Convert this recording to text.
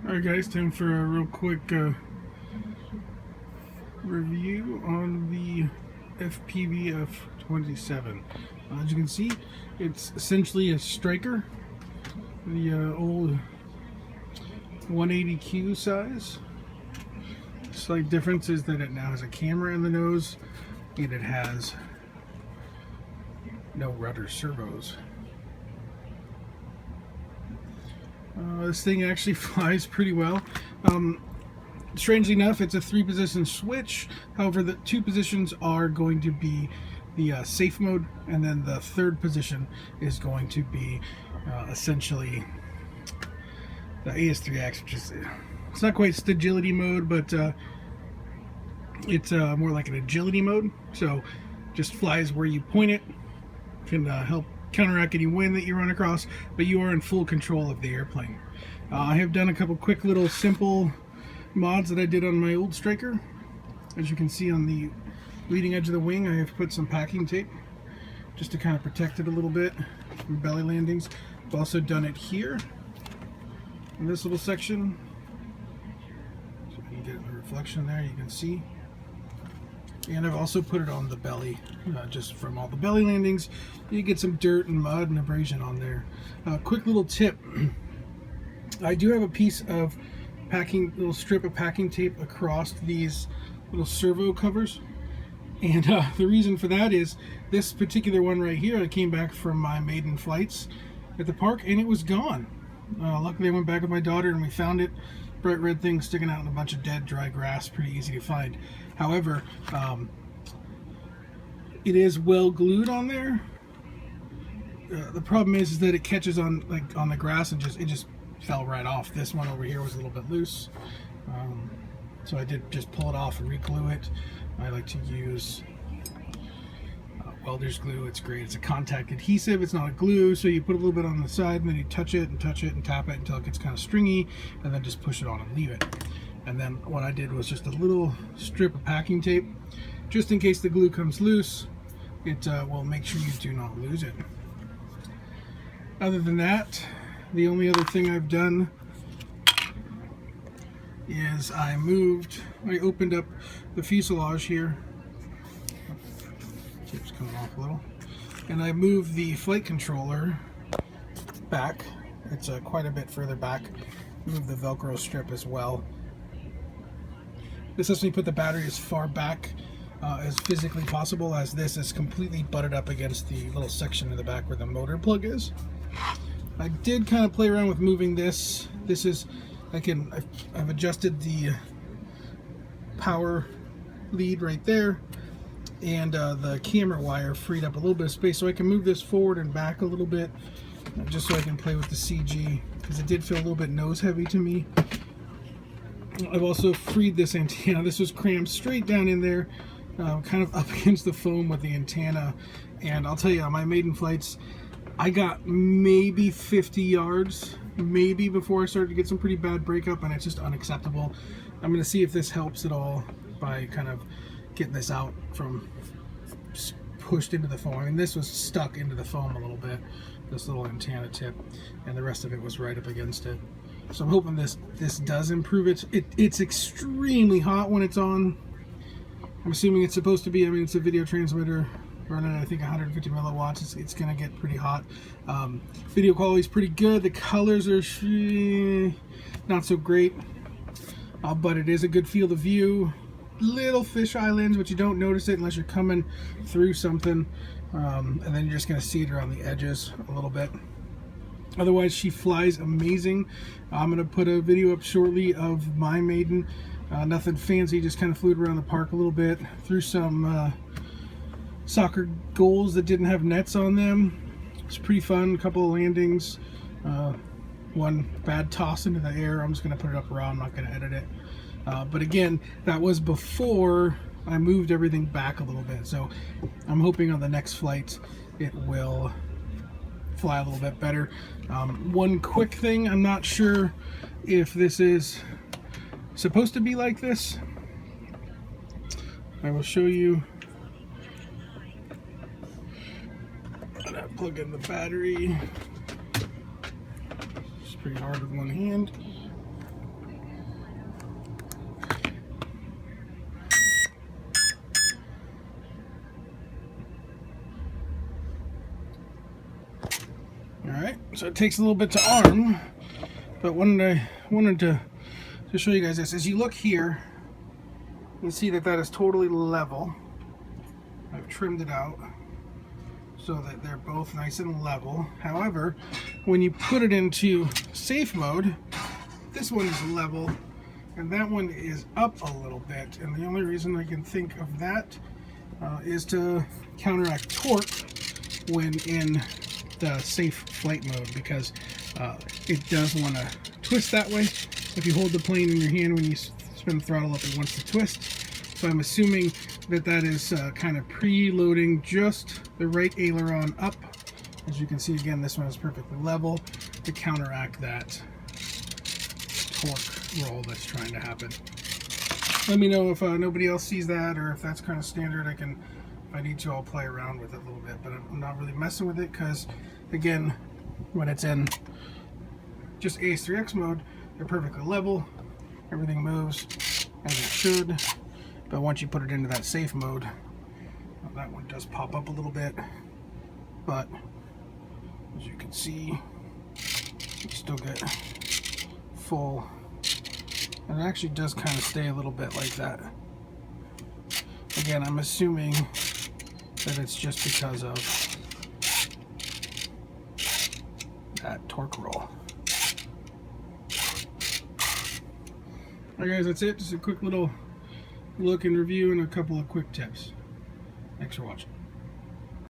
Alright guys, time for a real quick review on the FPV F-27. As you can see, it's essentially a striker, the old 180Q size. Slight difference is that it now has a camera in the nose and it has no rudder servos. This thing actually flies pretty well. Strangely enough, it's a 3-position switch. However, the 2 positions are going to be the safe mode, and then the 3rd position is going to be essentially the AS3X, which is, it's not quite agility mode, but it's more like an agility mode. So just flies where you point it, can help counteract any wind that you run across, but you are in full control of the airplane. I have done a couple quick little simple mods that I did on my old striker. As you can see on the leading edge of the wing, I have put some packing tape just to kind of protect it a little bit from belly landings. I've also done it here in this little section, so you get the reflection there, you can see. And I've also put it on the belly, just from all the belly landings. You get some dirt and mud and abrasion on there. Quick little tip. I do have a piece of little strip of packing tape across these little servo covers. And the reason for that is this particular one right here, I came back from my maiden flights at the park and it was gone. Luckily I went back with my daughter and we found it. Bright red thing sticking out in a bunch of dead dry grass, pretty easy to find. However, it is well glued on there. The problem is that it catches on the grass and it just fell right off. This one over here was a little bit loose, so I did just pull it off and re-glue it. I like to use welder's glue. It's great. It's a contact adhesive. It's not a glue, so you put a little bit on the side and then you touch it and tap it until it gets kind of stringy, and then just push it on and leave it. And then what I did was just a little strip of packing tape, just in case the glue comes loose. It will make sure you do not lose it. Other than that, the only other thing I've done is I opened up the fuselage here. Tip's coming off a little. And I moved the flight controller back. It's quite a bit further back. Moved the Velcro strip as well. This lets me put the battery as far back as physically possible, as this is completely butted up against the little section in the back where the motor plug is. I did kind of play around with moving this. This is, I've adjusted the power lead right there, and the camera wire freed up a little bit of space, so I can move this forward and back a little bit, just so I can play with the CG, because it did feel a little bit nose heavy to me. I've also freed this antenna. This was crammed straight down in there, kind of up against the foam with the antenna, and I'll tell you, on my maiden flights, I got maybe 50 yards, maybe, before I started to get some pretty bad breakup, and it's just unacceptable. I'm going to see if this helps at all by kind of getting this out from pushed into the foam. I mean, this was stuck into the foam a little bit, this little antenna tip, and the rest of it was right up against it. So I'm hoping this does improve it. It's extremely hot when it's on. I'm assuming it's supposed to be, I mean, it's a video transmitter running at, I think, 150 milliwatts. It's going to get pretty hot. Video quality is pretty good. The colors are not so great, but it is a good field of view. Little fisheye lens, but you don't notice it unless you're coming through something, and then you're just going to see it around the edges a little bit. Otherwise, she flies amazing. I'm going to put a video up shortly of my maiden. Nothing fancy, just kind of flew around the park a little bit, threw some soccer goals that didn't have nets on them. It's pretty fun. A couple of landings, one bad toss into the air. I'm just going to put it up raw. I'm not going to edit it. But again, that was before I moved everything back a little bit. So I'm hoping on the next flight it will fly a little bit better. One quick thing, I'm not sure if this is supposed to be like this. I will show you. I'm gonna plug in the battery. It's pretty hard with one hand. So it takes a little bit to arm, but wanted to show you guys this. As you look here, you see that that is totally level. I've trimmed it out so that they're both nice and level. However, when you put it into safe mode, this one is level and that one is up a little bit. And the only reason I can think of that is to counteract torque when in the safe flight mode, because it does want to twist that way. If you hold the plane in your hand when you spin the throttle up, it wants to twist. So I'm assuming that that is kind of preloading just the right aileron up. As you can see, again, this one is perfectly level to counteract that torque roll that's trying to happen. Let me know if nobody else sees that, or if that's kind of standard. If I need to, I'll play around with it a little bit, but I'm not really messing with it because, again, when it's in just AS3X mode, they're perfectly level. Everything moves as it should. But once you put it into that safe mode, well, that one does pop up a little bit. But as you can see, you still get full. And it actually does kind of stay a little bit like that. Again, I'm assuming that it's just because of that torque roll. Alright guys, that's it. Just a quick little look and review and a couple of quick tips. Thanks for watching.